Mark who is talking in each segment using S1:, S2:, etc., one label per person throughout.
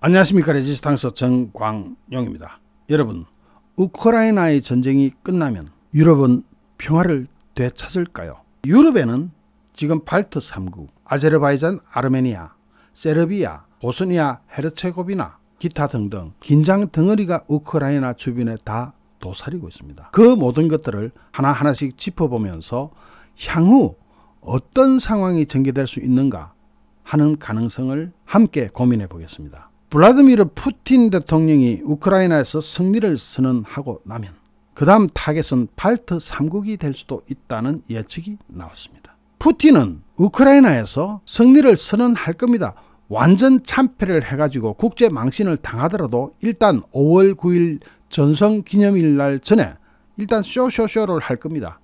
S1: 안녕하십니까. 레지스탕스 정광용입니다. 여러분, 우크라이나의 전쟁이 끝나면 유럽은 평화를 되찾을까요? 유럽에는 지금 발트 3국, 아제르바이잔, 아르메니아, 세르비아, 보스니아, 헤르체고비나 기타 등등 긴장 덩어리가 우크라이나 주변에 다 도사리고 있습니다. 그 모든 것들을 하나하나씩 짚어보면서 향후 어떤 상황이 전개될 수 있는가 하는 가능성을 함께 고민해 보겠습니다. 블라디미르 푸틴 대통령이 우크라이나에서 승리를 선언하고 나면 그 다음 타겟은 발트 3국이 될 수도 있다는 예측이 나왔습니다. 푸틴은 우크라이나에서 승리를 선언할 겁니다. 완전 참패를 해가지고 국제 망신을 당하더라도 일단 5월 9일 전성기념일 날 전에 일단 쇼쇼쇼를 할 겁니다.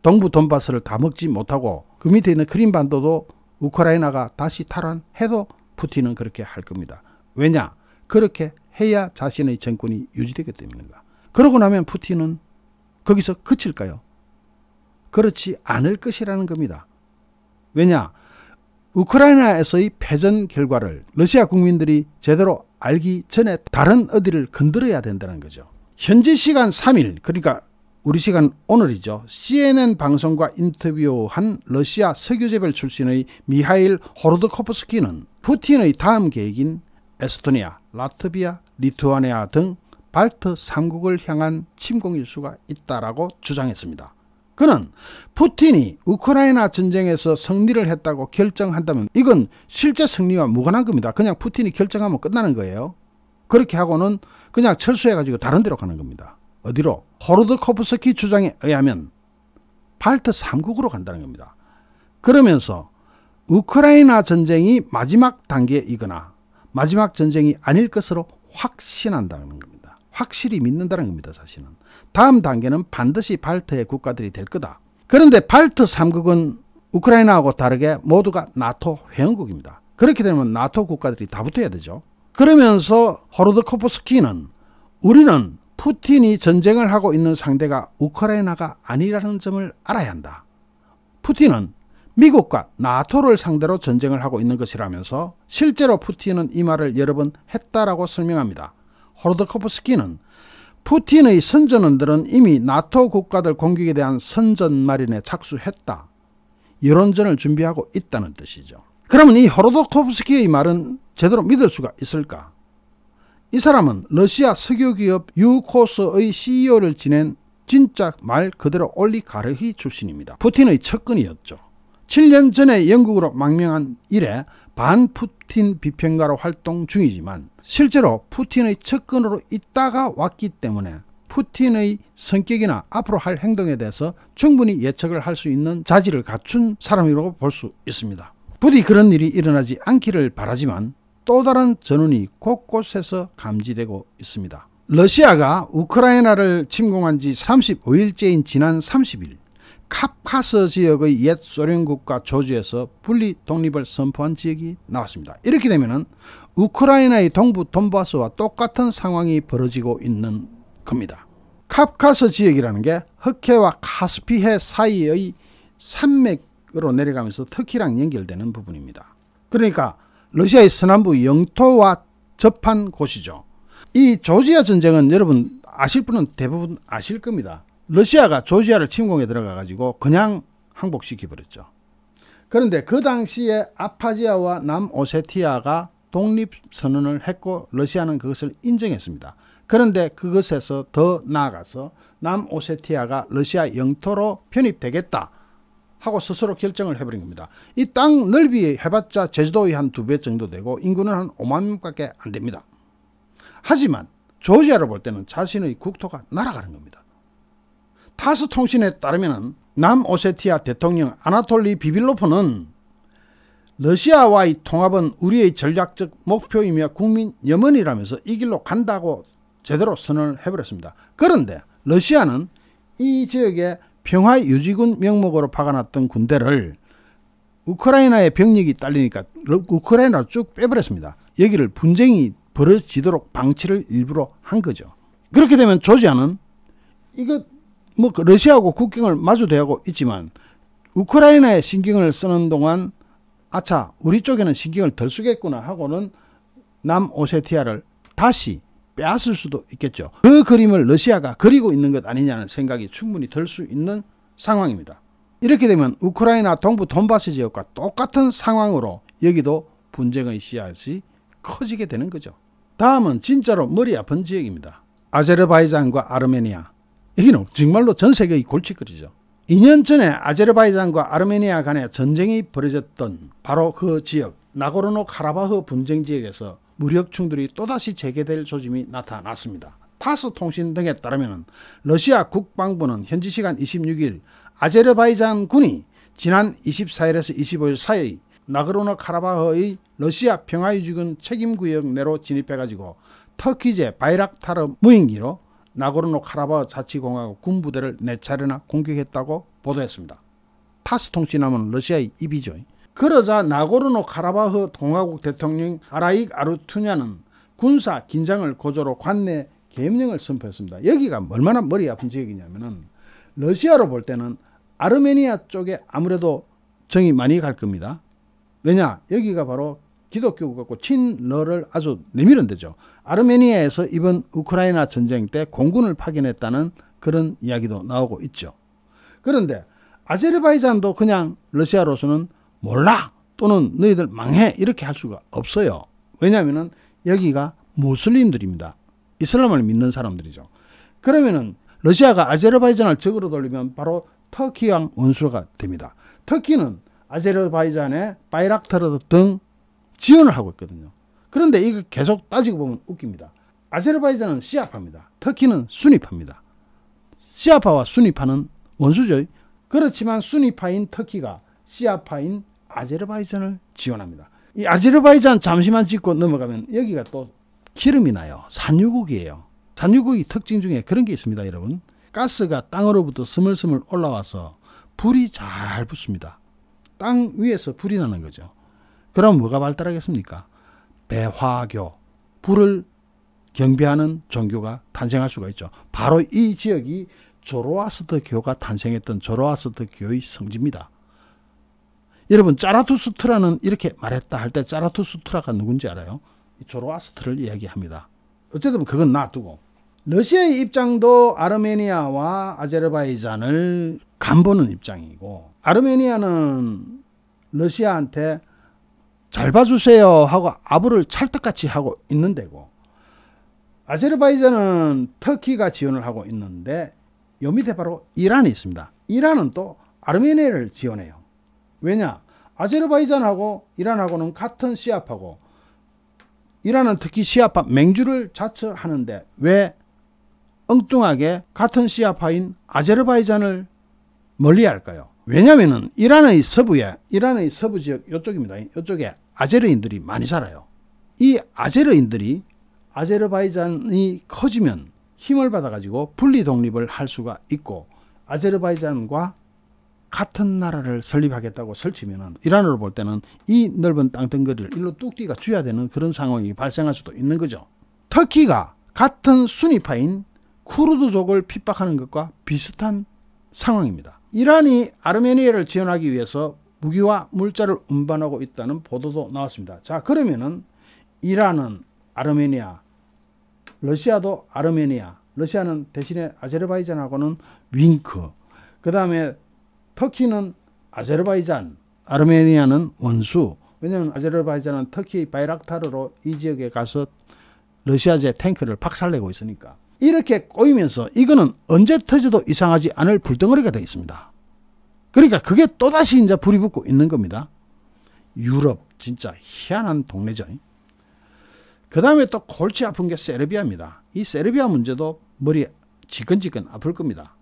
S1: 동부 돈바스를 다 먹지 못하고 그 밑에 있는 크림반도도 우크라이나가 다시 탈환해도 푸틴은 그렇게 할 겁니다. 왜냐? 그렇게 해야 자신의 정권이 유지되기 때문입니다. 그러고 나면 푸틴은 거기서 그칠까요? 그렇지 않을 것이라는 겁니다. 왜냐? 우크라이나에서의 패전 결과를 러시아 국민들이 제대로 알기 전에 다른 어디를 건드려야 된다는 거죠. 현지 시간 3일, 그러니까 우리 시간 오늘이죠. CNN 방송과 인터뷰한 러시아 석유재벌 출신의 미하일 호르드코프스키는 푸틴의 다음 계획인 에스토니아, 라트비아, 리투아니아 등 발트 3국을 향한 침공일 수가 있다라고 주장했습니다. 그는 푸틴이 우크라이나 전쟁에서 승리를 했다고 결정한다면 이건 실제 승리와 무관한 겁니다. 그냥 푸틴이 결정하면 끝나는 거예요. 그렇게 하고는 그냥 철수해가지고 다른 데로 가는 겁니다. 어디로? 호르드코프스키 주장에 의하면 발트 3국으로 간다는 겁니다. 그러면서 우크라이나 전쟁이 마지막 단계이거나 마지막 전쟁이 아닐 것으로 확신한다는 겁니다. 확실히 믿는다는 겁니다. 사실은. 다음 단계는 반드시 발트의 국가들이 될 거다. 그런데 발트 3국은 우크라이나하고 다르게 모두가 나토 회원국입니다. 그렇게 되면 나토 국가들이 다 붙어야 되죠. 그러면서 호르드코프스키는 우리는 푸틴이 전쟁을 하고 있는 상대가 우크라이나가 아니라는 점을 알아야 한다. 푸틴은 미국과 나토를 상대로 전쟁을 하고 있는 것이라면서 실제로 푸틴은 이 말을 여러 번 했다라고 설명합니다. 호르드코프스키는 푸틴의 선전원들은 이미 나토 국가들 공격에 대한 선전마련에 착수했다. 여론전을 준비하고 있다는 뜻이죠. 그러면 이 호르드코프스키의 말은 제대로 믿을 수가 있을까? 이 사람은 러시아 석유기업 유코스의 CEO를 지낸 진짜 말 그대로 올리가르히 출신입니다. 푸틴의 측근이었죠. 7년 전에 영국으로 망명한 이래 반푸틴 비평가로 활동 중이지만 실제로 푸틴의 측근으로 있다가 왔기 때문에 푸틴의 성격이나 앞으로 할 행동에 대해서 충분히 예측을 할 수 있는 자질을 갖춘 사람이라고 볼 수 있습니다. 부디 그런 일이 일어나지 않기를 바라지만 또 다른 전운이 곳곳에서 감지되고 있습니다. 러시아가 우크라이나를 침공한 지 35일째인 지난 30일 카프카스 지역의 옛 소련 국가 조지에서 분리 독립을 선포한 지역이 나왔습니다. 이렇게 되면 우크라이나의 동부 돈바스와 똑같은 상황이 벌어지고 있는 겁니다. 카프카스 지역이라는 게 흑해와 카스피해 사이의 산맥으로 내려가면서 터키랑 연결되는 부분입니다. 그러니까 러시아의 서남부 영토와 접한 곳이죠. 이 조지아 전쟁은 여러분 아실 분은 대부분 아실 겁니다. 러시아가 조지아를 침공에 들어가 가지고 그냥 항복시켜 버렸죠. 그런데 그 당시에 아파지아와 남오세티아가 독립선언을 했고 러시아는 그것을 인정했습니다. 그런데 그것에서 더 나아가서 남오세티아가 러시아 영토로 편입되겠다 하고 스스로 결정을 해버린 겁니다. 이 땅 넓이 해봤자 제주도의 한 2배 정도 되고 인구는 한 5만 명밖에 안 됩니다. 하지만 조지아를 볼 때는 자신의 국토가 날아가는 겁니다. 타스 통신에 따르면 남오세티아 대통령 아나톨리 비빌로프는 러시아와의 통합은 우리의 전략적 목표이며 국민 염원이라면서 이 길로 간다고 제대로 선언을 해버렸습니다. 그런데 러시아는 이 지역에 평화유지군 명목으로 박아놨던 군대를 우크라이나의 병력이 딸리니까 우크라이나로 쭉 빼버렸습니다. 여기를 분쟁이 벌어지도록 방치를 일부러 한 거죠. 그렇게 되면 조지아는 이거 뭐 러시아하고 국경을 마주대하고 있지만 우크라이나에 신경을 쓰는 동안 아차 우리 쪽에는 신경을 덜 쓰겠구나 하고는 남오세티아를 다시 빼앗을 수도 있겠죠. 그 그림을 러시아가 그리고 있는 것 아니냐는 생각이 충분히 들 수 있는 상황입니다. 이렇게 되면 우크라이나 동부 돈바스 지역과 똑같은 상황으로 여기도 분쟁의 씨앗이 커지게 되는 거죠. 다음은 진짜로 머리 아픈 지역입니다. 아제르바이잔과 아르메니아. 여기는 정말로 전 세계의 골칫거리죠. 2년 전에 아제르바이잔과 아르메니아 간에 전쟁이 벌어졌던 바로 그 지역, 나고르노 카라바흐 분쟁 지역에서 무력 충돌이 또다시 재개될 조짐이 나타났습니다. 타스 통신 등에 따르면 러시아 국방부는 현지 시간 26일 아제르바이잔 군이 지난 24일에서 25일 사이 나고르노 카라바흐의 러시아 평화유지군 책임구역 내로 진입해가지고 터키제 바이락타르 무인기로 나고르노 카라바흐 자치공화국 군부대를 4차례나 공격했다고 보도했습니다. 타스 통신하면 러시아의 입이죠. 그러자 나고르노 카라바흐 공화국 대통령 아라익 아루투냐는 군사 긴장을 고조로 관내 계엄령을 선포했습니다. 여기가 얼마나 머리 아픈 지역이냐면은 러시아로 볼 때는 아르메니아 쪽에 아무래도 정이 많이 갈 겁니다. 왜냐? 여기가 바로 기독교 같고 친러를 아주 내밀은 데죠. 아르메니아에서 이번 우크라이나 전쟁 때 공군을 파견했다는 그런 이야기도 나오고 있죠. 그런데 아제르바이잔도 그냥 러시아로서는 몰라 또는 너희들 망해 이렇게 할 수가 없어요. 왜냐하면 여기가 무슬림들입니다. 이슬람을 믿는 사람들이죠. 그러면은 러시아가 아제르바이잔을 적으로 돌리면 바로 터키랑 원수가 됩니다. 터키는 아제르바이잔에 바이락타르 등 지원을 하고 있거든요. 그런데 이거 계속 따지고 보면 웃깁니다. 아제르바이잔은 시아파입니다. 터키는 수니파입니다. 시아파와 수니파는 원수죠. 그렇지만 수니파인 터키가 시아파인 아제르바이잔을 지원합니다. 이 아제르바이잔 잠시만 짚고 넘어가면 여기가 또 기름이 나요. 산유국이에요. 산유국의 특징 중에 그런 게 있습니다. 여러분, 가스가 땅으로부터 스물스물 올라와서 불이 잘 붙습니다. 땅 위에서 불이 나는 거죠. 그럼 뭐가 발달하겠습니까? 배화교, 불을 경배하는 종교가 탄생할 수가 있죠. 바로 이 지역이 조로아스터교가 탄생했던 조로아스터교의 성지입니다. 여러분, 짜라투스트라는 이렇게 말했다 할 때 짜라투스트라가 누군지 알아요? 조로아스트를 이야기합니다. 어쨌든 그건 놔두고 러시아의 입장도 아르메니아와 아제르바이잔을 간보는 입장이고, 아르메니아는 러시아한테 잘 봐주세요 하고 아부를 찰떡같이 하고 있는 데고, 아제르바이잔은 터키가 지원을 하고 있는데 요 밑에 바로 이란이 있습니다. 이란은 또 아르메니아를 지원해요. 왜냐? 아제르바이잔하고 이란하고는 같은 시아파고, 이란은 특히 시아파 맹주를 자처하는데 왜 엉뚱하게 같은 시아파인 아제르바이잔을 멀리할까요? 왜냐하면 이란의 서부 지역 이쪽입니다. 이쪽에 아제르인들이 많이 살아요. 이 아제르인들이 아제르바이잔이 커지면 힘을 받아가지고 분리 독립을 할 수가 있고, 아제르바이잔과 같은 나라를 설립하겠다고 설치면은 이란으로 볼 때는 이 넓은 땅덩어리를 일로 뚝 뛰가 되는 그런 상황이 발생할 수도 있는 거죠. 터키가 같은 수니파인 쿠르드족을 핍박하는 것과 비슷한 상황입니다. 이란이 아르메니아를 지원하기 위해서 무기와 물자를 운반하고 있다는 보도도 나왔습니다. 자, 그러면은 이란은 아르메니아, 러시아도 아르메니아, 러시아는 대신에 아제르바이잔하고는 윙크, 그 다음에 터키는 아제르바이잔, 아르메니아는 원수. 왜냐하면 아제르바이잔은 터키 바이락타르로 이 지역에 가서 러시아제 탱크를 박살내고 있으니까. 이렇게 꼬이면서 이거는 언제 터져도 이상하지 않을 불덩어리가 되어 있습니다. 그러니까 그게 또다시 이제 불이 붙고 있는 겁니다. 유럽 진짜 희한한 동네죠. 그 다음에 또 골치 아픈 게 세르비아입니다. 이 세르비아 문제도 머리 지끈지끈 아플 겁니다.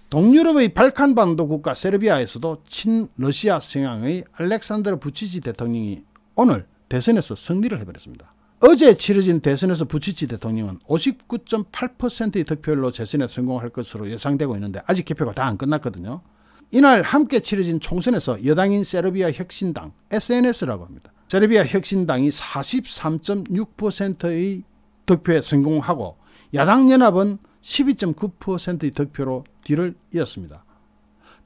S1: 동유럽의 발칸반도 국가 세르비아에서도 친러시아 성향의 알렉산드르 부치치 대통령이 오늘 대선에서 승리를 해버렸습니다. 어제 치러진 대선에서 부치치 대통령은 59.8%의 득표율로 재선에 성공할 것으로 예상되고 있는데 아직 개표가 다 안 끝났거든요. 이날 함께 치러진 총선에서 여당인 세르비아 혁신당 SNS라고 합니다. 세르비아 혁신당이 43.6%의 득표에 성공하고 야당연합은 12.9%의 득표로 뒤를 이었습니다.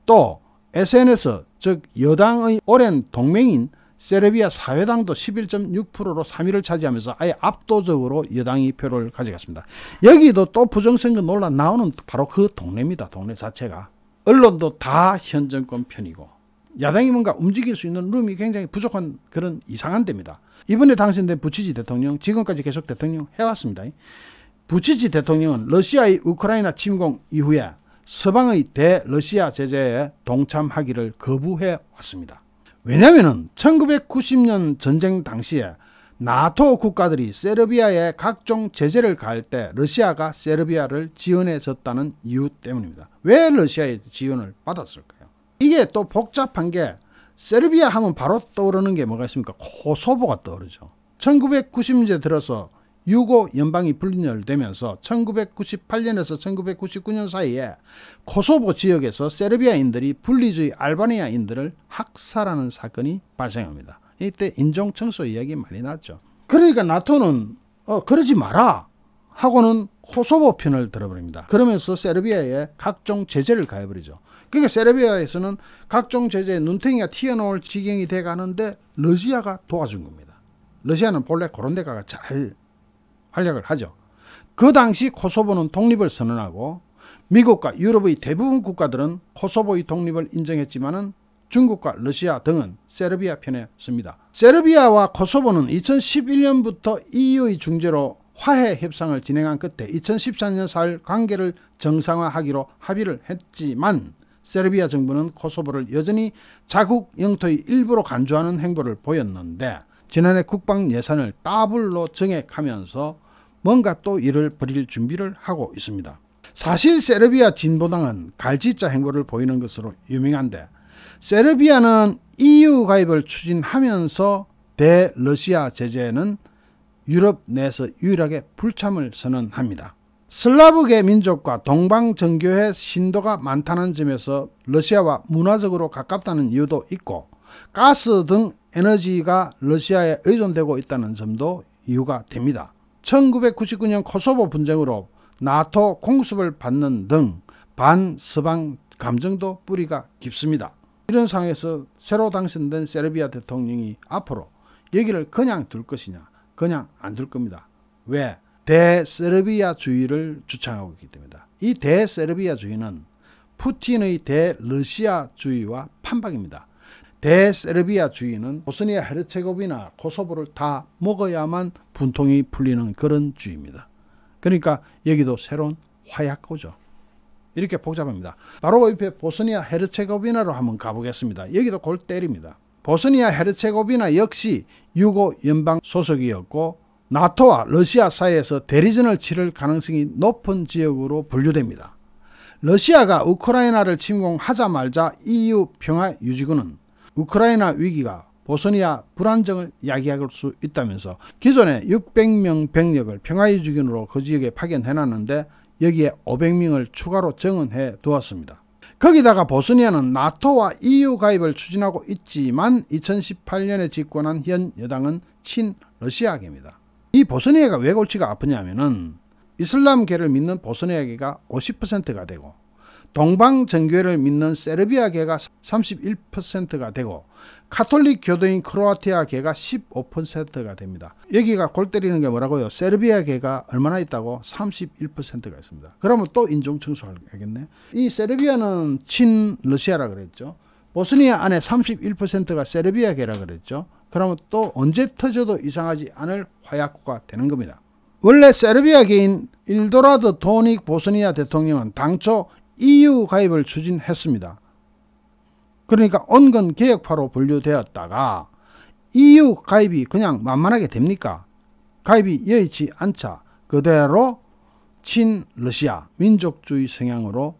S1: 또 SNS, 즉 여당의 오랜 동맹인 세르비아 사회당도 11.6%로 3위를 차지하면서 아예 압도적으로 여당이 표를 가져갔습니다. 여기도 또 부정선거 논란 나오는 바로 그 동네입니다. 동네 자체가. 언론도 다 현 정권 편이고 야당이 뭔가 움직일 수 있는 룸이 굉장히 부족한 그런 이상한 데입니다. 이번에 당선된 부치지 대통령, 지금까지 계속 대통령 해왔습니다. 부치지 대통령은 러시아의 우크라이나 침공 이후에 서방의 대러시아 제재에 동참하기를 거부해 왔습니다. 왜냐하면 1990년 전쟁 당시에 나토 국가들이 세르비아에 각종 제재를 가할 때 러시아가 세르비아를 지원해 줬다는 이유 때문입니다. 왜 러시아의 지원을 받았을까요? 이게 또 복잡한 게 세르비아 하면 바로 떠오르는 게 뭐가 있습니까? 코소보가 떠오르죠. 1990년대 들어서 유고 연방이 분열되면서 1998년에서 1999년 사이에 코소보 지역에서 세르비아인들이 분리주의 알바니아인들을 학살하는 사건이 발생합니다. 이때 인종청소 이야기 많이 났죠. 그러니까 나토는 그러지 마라 하고는 코소보 편을 들어버립니다. 그러면서 세르비아에 각종 제재를 가해버리죠. 그러니까 세르비아에서는 각종 제재에 눈탱이가 튀어나올 지경이 돼가는데 러시아가 도와준 겁니다. 러시아는 본래 그런 데가 잘 활약을 하죠. 그 당시 코소보는 독립을 선언하고 미국과 유럽의 대부분 국가들은 코소보의 독립을 인정했지만은 중국과 러시아 등은 세르비아 편에 섭니다. 세르비아와 코소보는 2011년부터 EU의 중재로 화해 협상을 진행한 끝에 2014년 4월 관계를 정상화하기로 합의를 했지만 세르비아 정부는 코소보를 여전히 자국 영토의 일부로 간주하는 행보를 보였는데 지난해 국방 예산을 더블로 증액하면서 뭔가 또 일을 벌일 준비를 하고 있습니다. 사실 세르비아 진보당은 갈짓자 행보를 보이는 것으로 유명한데 세르비아는 EU 가입을 추진하면서 대러시아 제재는 유럽 내에서 유일하게 불참을 선언합니다. 슬라브계 민족과 동방정교회 신도가 많다는 점에서 러시아와 문화적으로 가깝다는 이유도 있고 가스 등 에너지가 러시아에 의존되고 있다는 점도 이유가 됩니다. 1999년 코소보 분쟁으로 나토 공습을 받는 등 반서방 감정도 뿌리가 깊습니다. 이런 상황에서 새로 당선된 세르비아 대통령이 앞으로 여기를 그냥 둘 것이냐, 그냥 안 둘 겁니다. 왜? 대세르비아주의를 주창하고 있기 때문이다. 이 대세르비아주의는 푸틴의 대러시아주의와 판박입니다. 대세르비아주의는 보스니아 헤르체고비나 코소보를 다 먹어야만 분통이 풀리는 그런 주의입니다. 그러니까 여기도 새로운 화약고죠. 이렇게 복잡합니다. 바로 옆에 보스니아 헤르체고비나로 한번 가보겠습니다. 여기도 골 때립니다. 보스니아 헤르체고비나 역시 유고 연방 소속이었고 나토와 러시아 사이에서 대리전을 치를 가능성이 높은 지역으로 분류됩니다. 러시아가 우크라이나를 침공하자마자 EU 평화유지군은 우크라이나 위기가 보스니아 불안정을 야기할 수 있다면서 기존에 600명 병력을 평화유지군으로 그 지역에 파견해놨는데 여기에 500명을 추가로 정원해 두었습니다. 거기다가 보스니아는 나토와 EU 가입을 추진하고 있지만 2018년에 집권한 현 여당은 친러시아계입니다. 이 보스니아가 왜 골치가 아프냐면은 이슬람계를 믿는 보스니아계가 50%가 되고 동방정교회를 믿는 세르비아계가 31%가 되고 카톨릭 교도인 크로아티아계가 15%가 됩니다. 여기가 골 때리는 게 뭐라고요? 세르비아계가 얼마나 있다고? 31%가 있습니다. 그러면 또 인종청소하겠네. 이 세르비아는 친러시아라 그랬죠. 보스니아 안에 31%가 세르비아계라 그랬죠. 그러면 또 언제 터져도 이상하지 않을 화약고가 되는 겁니다. 원래 세르비아계인 일도라드 도닉 보스니아 대통령은 당초 EU 가입을 추진했습니다. 그러니까 온건 개혁파로 분류되었다가 EU 가입이 그냥 만만하게 됩니까? 가입이 여의치 않자 그대로 친러시아 민족주의 성향으로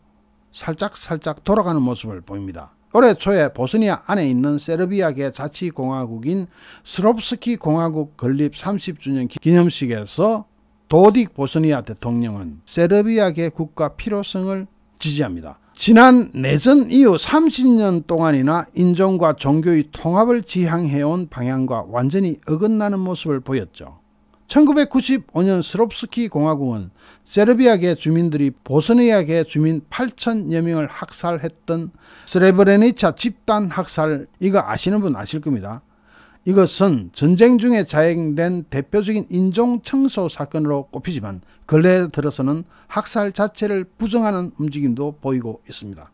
S1: 살짝 돌아가는 모습을 보입니다. 올해 초에 보스니아 안에 있는 세르비아계 자치공화국인 스롭스키 공화국 건립 30주년 기념식에서 도딕 보스니아 대통령은 세르비아계 국가 필요성을 지지합니다. 지난 내전 이후 30년 동안이나 인종과 종교의 통합을 지향해온 방향과 완전히 어긋나는 모습을 보였죠. 1995년 스롭스키 공화국은 세르비아계 주민들이 보스니아계 주민 8천여 명을 학살했던 스레브레니차 집단 학살, 이거 아시는 분 아실 겁니다. 이것은 전쟁 중에 자행된 대표적인 인종청소 사건으로 꼽히지만 근래 들어서는 학살 자체를 부정하는 움직임도 보이고 있습니다.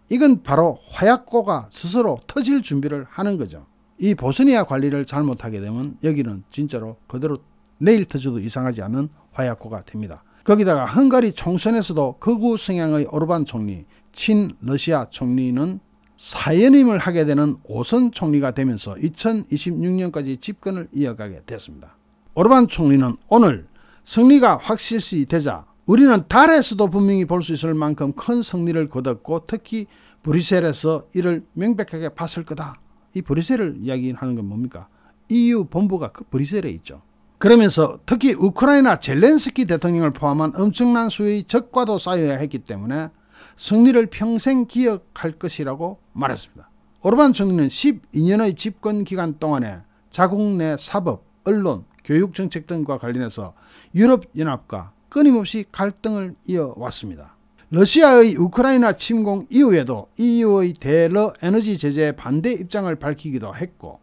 S1: 이건 바로 화약고가 스스로 터질 준비를 하는 거죠. 이 보스니아 관리를 잘못하게 되면 여기는 진짜로 그대로 내일 터져도 이상하지 않은 화약고가 됩니다. 거기다가 헝가리 총선에서도 극우 성향의 오르반 총리, 친러시아 총리는 사연임을 하게 되는 5선 총리가 되면서 2026년까지 집권을 이어가게 됐습니다. 오르반 총리는 오늘 승리가 확실시 되자 우리는 달에서도 분명히 볼 수 있을 만큼 큰 승리를 거뒀고 특히 브뤼셀에서 이를 명백하게 봤을 거다. 이 브뤼셀을 이야기하는 건 뭡니까? EU 본부가 그 브뤼셀에 있죠. 그러면서 특히 우크라이나 젤렌스키 대통령을 포함한 엄청난 수의 적과도 쌓여야 했기 때문에 승리를 평생 기억할 것이라고 말했습니다. 오르반 총리는 12년의 집권 기간 동안에 자국 내 사법, 언론, 교육 정책 등과 관련해서 유럽연합과 끊임없이 갈등을 이어왔습니다. 러시아의 우크라이나 침공 이후에도 EU의 대러 에너지 제재에 반대 입장을 밝히기도 했고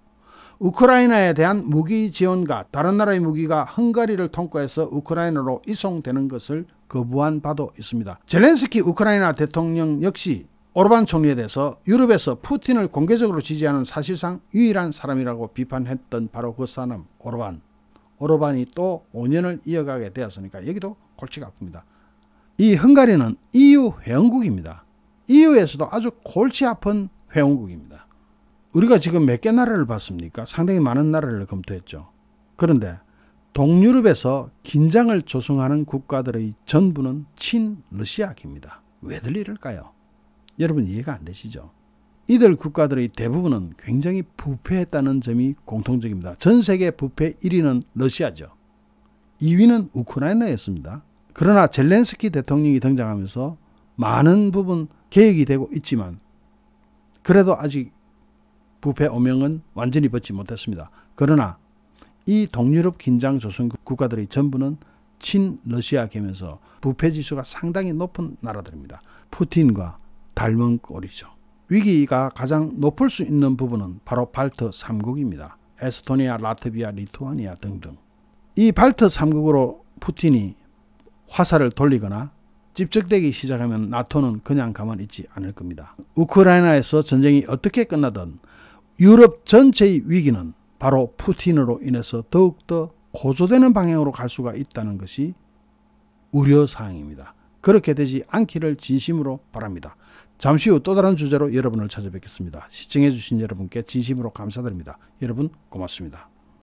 S1: 우크라이나에 대한 무기 지원과 다른 나라의 무기가 헝가리를 통과해서 우크라이나로 이송되는 것을 거부한 바도 있습니다. 젤렌스키 우크라이나 대통령 역시 오르반 총리에 대해서 유럽에서 푸틴을 공개적으로 지지하는 사실상 유일한 사람이라고 비판했던 바로 그 사람 오르반이 또 5년을 이어가게 되었으니까 여기도 골치가 아픕니다. 이 헝가리는 EU 회원국입니다. EU에서도 아주 골치 아픈 회원국입니다. 우리가 지금 몇 개 나라를 봤습니까? 상당히 많은 나라를 검토했죠. 그런데 동유럽에서 긴장을 조성하는 국가들의 전부는 친러시아입니다. 왜들 이럴까요? 여러분 이해가 안 되시죠? 이들 국가들의 대부분은 굉장히 부패했다는 점이 공통적입니다. 전 세계 부패 1위는 러시아죠. 2위는 우크라이나였습니다. 그러나 젤렌스키 대통령이 등장하면서 많은 부분 개혁이 되고 있지만 그래도 아직 부패 오명은 완전히 벗지 못했습니다. 그러나 이 동유럽 긴장 조성 국가들의 전부는 친러시아계면서 부패 지수가 상당히 높은 나라들입니다. 푸틴과 닮은 꼴이죠. 위기가 가장 높을 수 있는 부분은 바로 발트 3국입니다. 에스토니아, 라트비아, 리투아니아 등등. 이 발트 3국으로 푸틴이 화살을 돌리거나 집적되기 시작하면 나토는 그냥 가만히 있지 않을 겁니다. 우크라이나에서 전쟁이 어떻게 끝나든 유럽 전체의 위기는 바로 푸틴으로 인해서 더욱더 고조되는 방향으로 갈 수가 있다는 것이 우려사항입니다. 그렇게 되지 않기를 진심으로 바랍니다. 잠시 후 또 다른 주제로 여러분을 찾아뵙겠습니다. 시청해 주신 여러분께 진심으로 감사드립니다. 여러분 고맙습니다.